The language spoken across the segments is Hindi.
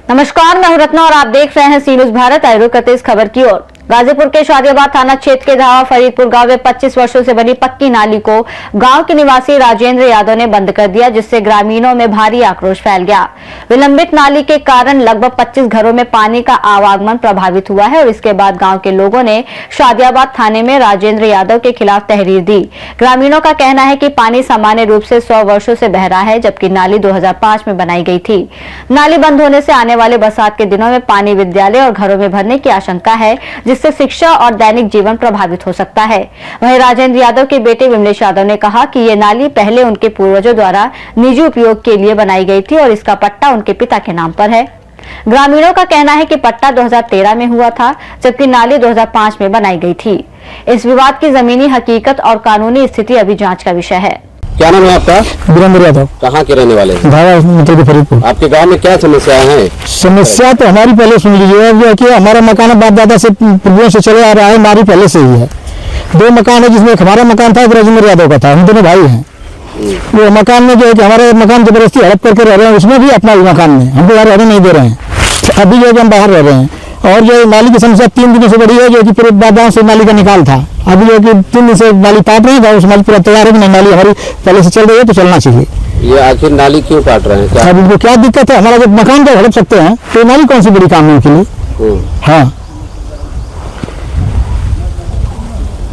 नमस्कार, मैं हूं रत्ना और आप देख रहे हैं सी न्यूज़ भारत। आइए रुक करते इस खबर की ओर। गाजीपुर के शादियाबाद थाना क्षेत्र के धावा फरीदपुर गांव में 25 वर्षों से बनी पक्की नाली को गांव के निवासी राजेंद्र यादव ने बंद कर दिया, जिससे ग्रामीणों में भारी आक्रोश फैल गया। विलंबित नाली के कारण लगभग 25 घरों में पानी का आवागमन प्रभावित हुआ है और इसके बाद गांव के लोगों ने शादियाबाद थाने में राजेंद्र यादव के खिलाफ तहरीर दी। ग्रामीणों का कहना है कि पानी सामान्य रूप से 100 वर्षों से बह रहा है, जबकि नाली 2005 में बनाई गई थी। नाली बंद होने से आने वाले बरसात के दिनों में पानी विद्यालय और घरों में भरने की आशंका है, जिससे शिक्षा और दैनिक जीवन प्रभावित हो सकता है। वहीं राजेंद्र यादव के बेटे विमलेश यादव ने कहा कि ये नाली पहले उनके पूर्वजों द्वारा निजी उपयोग के लिए बनाई गई थी और इसका पट्टा उनके पिता के नाम पर है। ग्रामीणों का कहना है कि पट्टा 2013 में हुआ था, जबकि नाली 2005 में बनाई गई थी। इस विवाद की जमीनी हकीकत और कानूनी स्थिति अभी जांच का विषय है। क्या नाम है आपका? वीरेंद्र यादव। कहाँ के रहने वाले हैं? धावा फरीदपुर। आपके गांव में क्या समस्या है? समस्या तो हमारी पहले सुन लीजिए कि हमारा मकान बाप दादा से पूर्वजों से चले आ रहा है, हमारी पहले से ही है। 2 मकान है, जिसमें हमारा मकान था, राजेंद्र यादव का था। हम दोनों भाई हैं। वो मकान में जो है कि हमारे मकान जबरदस्ती हड़प करके रह रहे हैं, उसमें भी अपना मकान में हमको यहाँ रहने नहीं दे रहे हैं। अभी जो है हम बाहर रह रहे हैं और जो नाली की समस्या 3 दिनों से बड़ी है, जो कि पूरे बाबाओं से नाली का निकाल था। अभी जो कि 3 दिन से नाली काट रहे हैं, नाली पूरा तैयार है कि नाली हमारी पहले से चल रही है तो चलना चाहिए। ये आखिर नाली क्यों काट रहे हैं? अब इनको क्या दिक्कत है? हमारा जब मकान जब हड़प सकते हैं तो नाली कौन सी बड़ी काम है उनके लिए? हाँ,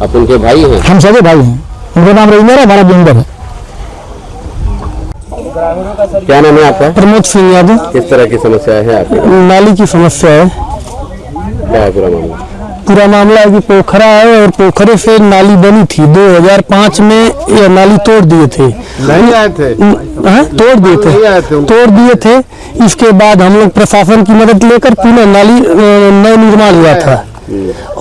आप उनके भाई हैं? हम सभी भाई हैं। उनका नाम रविंदर है, हमारा वीरेंद्र है। क्या नाम है आपका? प्रमोद सिंह यादव। किस तरह की समस्या है आपकी? नाली की समस्या है। क्या है पूरा मामला? पूरा मामला है कि पोखरा है और पोखरे से नाली बनी थी। 2005 में ये नाली तोड़ दिए थे। नहीं आए थे? तोड़ दिए थे। इसके बाद हम लोग प्रशासन की मदद लेकर पुनः नाली नव निर्माण हुआ था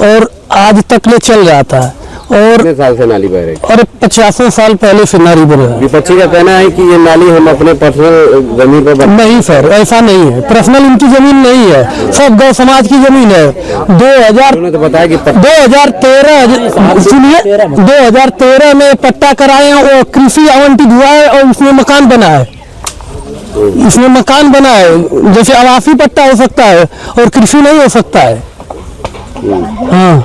और आज तक ले चल रहा था। और कितने साल से नाली बह रही? और 50 साल पहले से नाली बन रहा है। विपक्षी का कहना है कि ये नाली हम अपने पर्सनल जमीन पर नहीं सर, ऐसा नहीं है। पर्सनल इनकी जमीन नहीं है, सब गौ समाज की जमीन है। 2013 में पट्टा कराए हैं और कृषि आवंटित हुआ है और इसमें मकान बना है। इसमें मकान बना है, जैसे आवासीय पट्टा हो सकता है और कृषि नहीं हो सकता है। हाँ।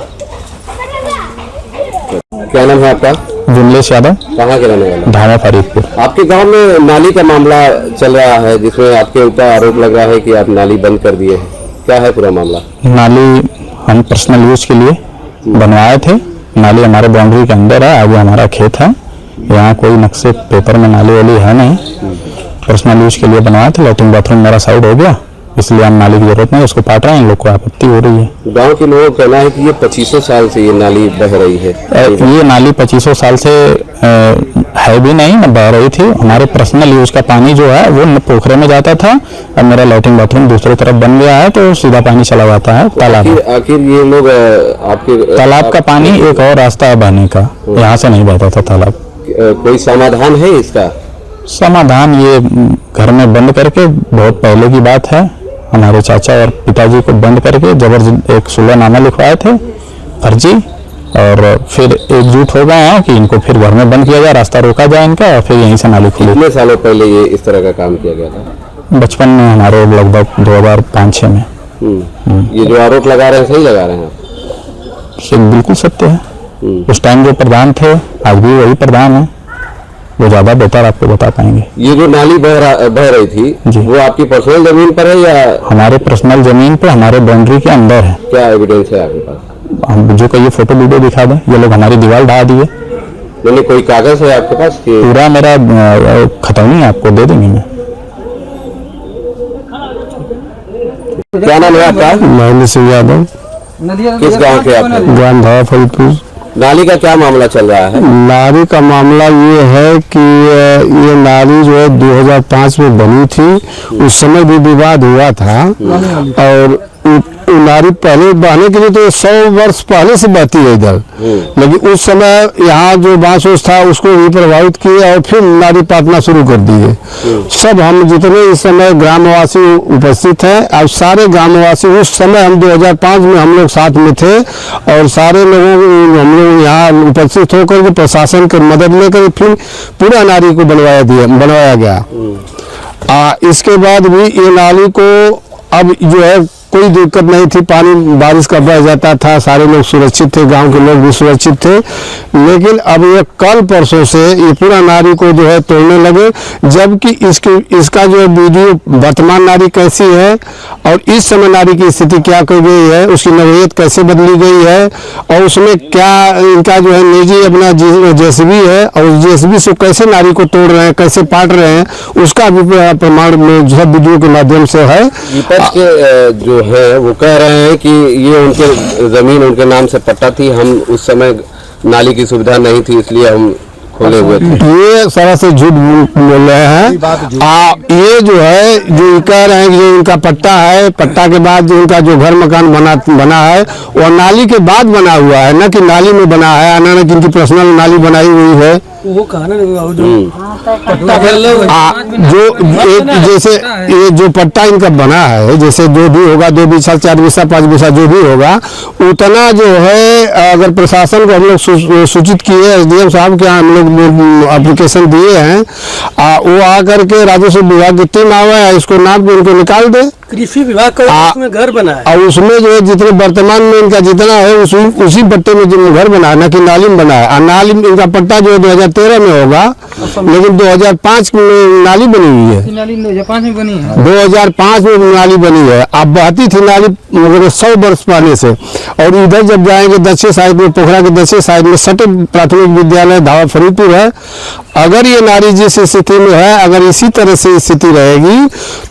क्या नाम है आपका? विमलेश यादव। कहाँ के रहने वाले? धावा फरीदपुर। आपके गांव में नाली का मामला चल रहा है, जिसमें आपके ऊपर आरोप लग रहा है कि आप नाली बंद कर दिए हैं। क्या है पूरा मामला? नाली हम पर्सनल यूज के लिए बनवाए थे। नाली हमारे बाउंड्री के अंदर है, आगे हमारा खेत है। यहाँ कोई नक्शे पेपर में नाली वाली है नहीं, पर्सनल यूज के लिए बनवाए थे। लैट्रिन बाथरूम मेरा साइड हो गया, इसलिए हम नाली की जरूरत नहीं, उसको पाट रहे हैं। इन लोग को आपत्ति हो रही है। गांव के लोगों का कहना है कि ये 25 साल से ये नाली बह रही है। ये नाली 25 साल से है भी नहीं, न बह रही थी। हमारे पर्सनल यूज का पानी जो है वो पोखरे में जाता था। अब मेरा लैट्रिन बाथरूम दूसरी तरफ बन गया है तो सीधा पानी चला जाता है तालाब। आखिर ये लोग आपके तालाब का पानी एक और रास्ता है बहने का, यहाँ से नहीं बहता था तालाब। कोई समाधान है इसका? समाधान ये घर में बंद करके, बहुत पहले की बात है, हमारे चाचा और पिताजी को बंद करके जबरदस्त एक सुलहनामा लिखवाए थे फर्जी, और फिर एकजुट हो गए हैं कि इनको फिर घर में बंद किया जाए, रास्ता रोका जाए इनका, और फिर यहीं से नाली खुली। कितने सालों पहले ये इस तरह का काम किया गया था? बचपन में हमारे, लगभग 2005-06 में। ये जो आरोप लगा रहे हैं सही लगा रहे हैं? बिल्कुल सत्य है। उस टाइम जो प्रधान थे आज भी वही प्रधान है, वो ज्यादा बेहतर आपको बता पाएंगे। ये जो नाली बह रही थी वो आपकी पर्सनल जमीन पर है या? हमारे पर्सनल जमीन पर, हमारे बाउंड्री के अंदर है। क्या एविडेंस है आपके पास? हम जो कहिए फोटो वीडियो दिखा दें। ये लोग हमारी दीवार ढा दिए। मैंने कोई कागज है आपके पास? पूरा मेरा खतौनी आपको दे देंगे मैं। क्या नाम है आपका? महेंद्र सिंह यादव। किस गांव के आप? ग्राम धावा फरीदपुर। नाली का क्या मामला चल रहा है? नाली का मामला ये है कि ये नाली जो है 2005 में बनी थी। उस समय भी विवाद हुआ था और नाली पहले बहने के लिए तो 100 वर्ष पहले से बहती है इधर, लेकिन उस समय यहाँ जो बांस था उसको भी प्रभावित किए और फिर नाली पाटना शुरू कर दिए। सब हम जितने इस समय ग्रामवासी उपस्थित हैं, अब सारे ग्रामवासी उस समय हम 2005 में हम लोग साथ में थे और सारे लोगों हम लोग यहाँ उपस्थित होकर के प्रशासन की मदद लेकर फिर पूरा नाली को बनवाया गया। इसके बाद भी ये नाली को अब जो है कोई दिक्कत नहीं थी, पानी बारिश का बह जाता था, सारे लोग सुरक्षित थे, गांव के लोग भी सुरक्षित थे। लेकिन अब ये कल परसों से ये पूरा नाली को जो है तोड़ने लगे, जबकि इसका जो वीडियो वर्तमान नाली कैसी है और इस समय नाली की स्थिति क्या की गई है, उसकी नौयत कैसे बदली गई है और उसमें क्या इनका जो है निजी अपना जेसीबी है और उस जेसीबी से कैसे नाली को तोड़ रहे हैं, कैसे पाट रहे हैं, उसका भी प्रमाण में सब वीडियो के माध्यम से है। विपक्ष के जो है वो कह रहे हैं कि ये उनके जमीन उनके नाम से पट्टा थी, हम उस समय नाली की सुविधा नहीं थी इसलिए हम खोले हुए थे। ये सारा से झूठ बोल रहे हैं। ये जो है जो कह रहे हैं कि जो इनका पट्टा है, पट्टा के बाद जो इनका जो घर मकान बना है वो नाली के बाद बना हुआ है, न कि नाली में बना है। अनानक इनकी पर्सनल नाली बनाई हुई है। वो कहना जो एक जैसे ये जो पट्टा इनका बना है, जैसे जो भी होगा 2 बीसा 4 बीसा 5 बीसा जो भी होगा उतना जो है, अगर प्रशासन को हम लोग सूचित किए, एसडीएम साहब के यहाँ हम लोग एप्लीकेशन दिए हैं, वो आकर के राजस्व विभाग की टीम आवे, इसको नाप के उनको निकाल दे। कृषि विभाग का उसमें घर बना है और उसमें जो है जितने वर्तमान में इनका जितना है उसी पट्टे में जो घर बना है, न कि नाली में बना है। नाली इनका पट्टा जो है 2013 में होगा, लेकिन 2005 में नाली बनी हुई है। नाली 2005 में बनी है। 2005 में नाली बनी है। अब बहती थी नाली 100 वर्ष पहले से। और इधर जब जाएंगे दक्षिण साइड में, पोखरा के दक्षिण साइड में सटे प्राथमिक विद्यालय धावा फरीदपुर है। अगर ये नाली जिस स्थिति में है, अगर इसी तरह से स्थिति रहेगी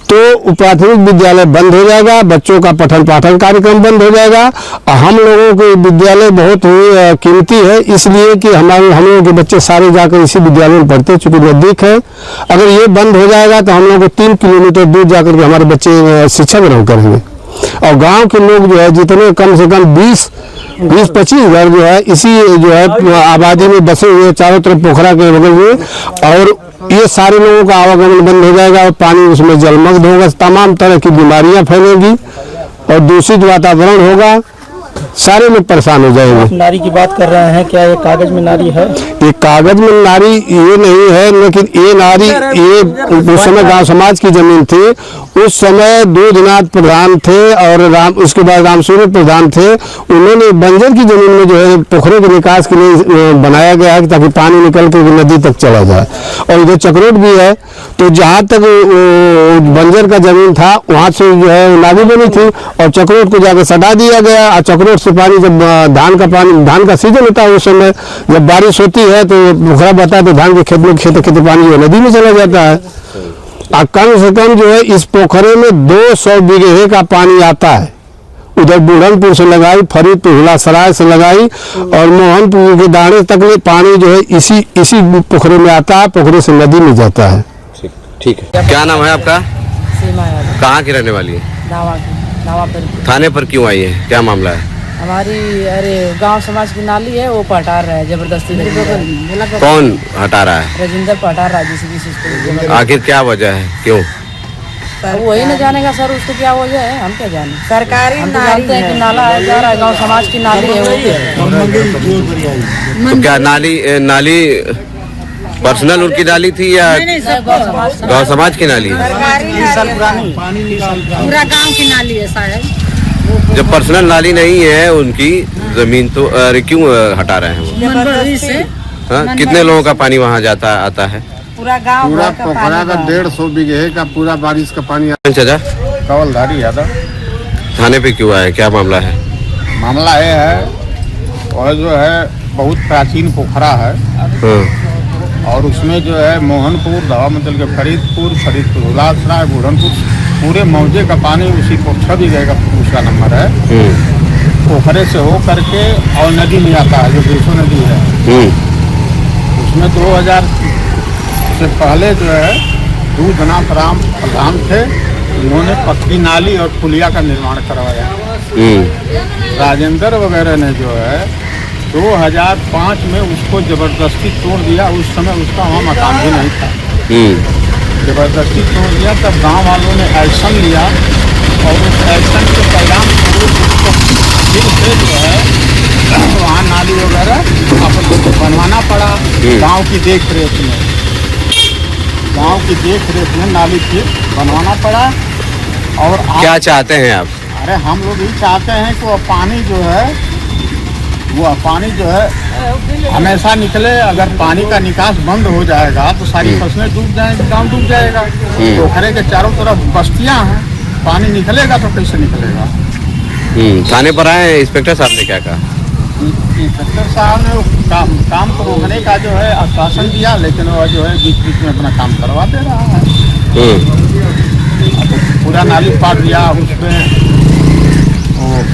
तो प्राथमिक विद्यालय बंद हो जाएगा, बच्चों का पठन पाठन कार्यक्रम बंद हो जाएगा। हम लोगों के विद्यालय बहुत ही कीमती है, इसलिए कि हम लोगों के बच्चे सारे जाकर इसी विद्यालय में पढ़ते, चूंकि नजदीक है। अगर ये बंद हो जाएगा तो हम लोगों को 3 किलोमीटर दूर जाकर के हमारे बच्चे शिक्षा ग्रहण करेंगे। और गांव के लोग जो है जितने कम से कम 20-25 घर जो है इसी जो है आबादी में बसे हुए, चारों तरफ पोखरा के बगल में, और ये सारे लोगों का आवागमन बंद हो जाएगा और पानी उसमें जलमग्न होगा, तमाम तरह की बीमारियां फैलेंगी और दूषित वातावरण होगा, सारे लोग परेशान हो जाएंगे। नारी की बात कर रहे हैं, क्या ये कागज में नारी है? ये कागज में नारी ये नहीं है, लेकिन ये नारी ये उस समय गांव समाज की जमीन थी। उस समय दूधनाथ प्रधान थे और उसके बाद रामसूरत प्रधान थे। उन्होंने बंजर की जमीन में जो है पोखरों के निकास के लिए बनाया गया है ताकि पानी निकल के नदी तक चला जाए। और इधर चक्रोट भी है, तो जहाँ तक बंजर का जमीन था वहाँ से जो है नाली बनी थी और चक्रोट को जाकर सटा दिया गया। और चक्रोट से पानी जब धान का सीजन होता है, उस समय जब बारिश होती है तो पोखरा बहता है तो धान के खेत में खेत पानी जो नदी में चला जाता है। कम से कम जो है इस पोखरे में 200 बीघे का पानी आता है। उधर बुढ़नपुर से लगाई, फरीदपुर हिलासराय से लगाई और मोहनपुर के दाने तक में पानी जो है इसी पोखरे में आता है, पोखरे से नदी में जाता है। ठीक है। क्या नाम है आपका? कहाँ की रहने वाली है? दावा थाने पर क्यों आई है, क्या मामला है? हमारी गांव समाज की नाली है, वो पटा रहा है जबरदस्ती। कौन हटा रहा है? राजेंद्र पटा रहा है जिसकी। आखिर क्या वजह है, क्यों? वही न जानेगा सर, उसको क्या वजह है, हम क्या जाने। सरकारी हम तो जानते हैं कि नाला है, जा रहा है, गांव समाज की नाली है वो। तो क्या नाली पर्सनल उनकी नाली थी या गांव समाज की नाली है? पूरा गांव की नाली है शायद। जब पर्सनल नाली नहीं है उनकी जमीन तो क्यों हटा रहे हैं वो? हाँ, कितने लोगों का पानी वहाँ आता है? पूरा गांव पूरा पोखरा का 150 बीघे का पूरा बारिश का पानी। चाचा कवलधारी यादव। थाने पे क्यों आए, क्या मामला है? मामला ये है और जो है बहुत प्राचीन पोखरा है और उसमें जो है मोहनपुर धावा मतलब के फरीदपुर हुलासराय बुढ़नपुर पूरे मौजे का पानी उसी पोखरा भी गएगा, उसका नंबर है। पोखरे से हो करके और नदी में आता है जो बेसो नदी है। उसमें 2000 से पहले जो है दूधनाथ राम प्रधान थे, उन्होंने पक्की नाली और पुलिया का निर्माण करवाया। राजेंद्र वगैरह ने जो है 2005 में उसको जबरदस्ती तोड़ दिया। उस समय उसका वहाँ मकान भी नहीं था। जबरदस्ती तोड़ दिया, तब गांव वालों ने एक्शन लिया और उस एक्शन के परिणाम स्वरूप उसको फिर से जो है वहाँ नाली वगैरह अपन बनवाना पड़ा। गांव की देख रेख में, गांव की देख रेख में नाली फिर बनवाना पड़ा। और क्या चाहते हैं आप? अरे हम लोग ये चाहते हैं कि वो पानी जो है हमेशा निकले। अगर पानी का निकास बंद हो जाएगा तो सारी फसलें डूब जाएंगी, गांव डूब जाएगा। पोखरे के चारों तरफ बस्तियां हैं, पानी निकलेगा तो कैसे निकलेगा। थाने पर आए, इंस्पेक्टर साहब ने क्या कहा? इंस्पेक्टर साहब ने काम को रोकने का जो है आश्वासन दिया, लेकिन वो जो है बीच बीच में अपना काम करवा दे रहा है। पूरा नाली पाट दिया, उसमें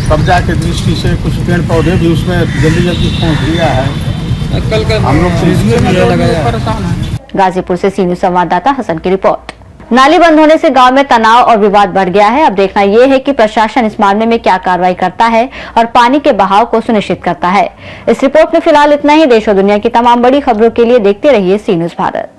कब्जा के दृष्टि से कुछ पेड़ पौधे भी उसमें जल्दी पहुंच दिया है। हम लोग परेशान हैं। गाजीपुर से सी न्यूज़ संवाददाता हसन की रिपोर्ट। नाली बंद होने से गांव में तनाव और विवाद बढ़ गया है। अब देखना यह है कि प्रशासन इस मामले में क्या कार्रवाई करता है और पानी के बहाव को सुनिश्चित करता है। इस रिपोर्ट में फिलहाल इतना ही। देश और दुनिया की तमाम बड़ी खबरों के लिए देखते रहिए सी न्यूज़ भारत।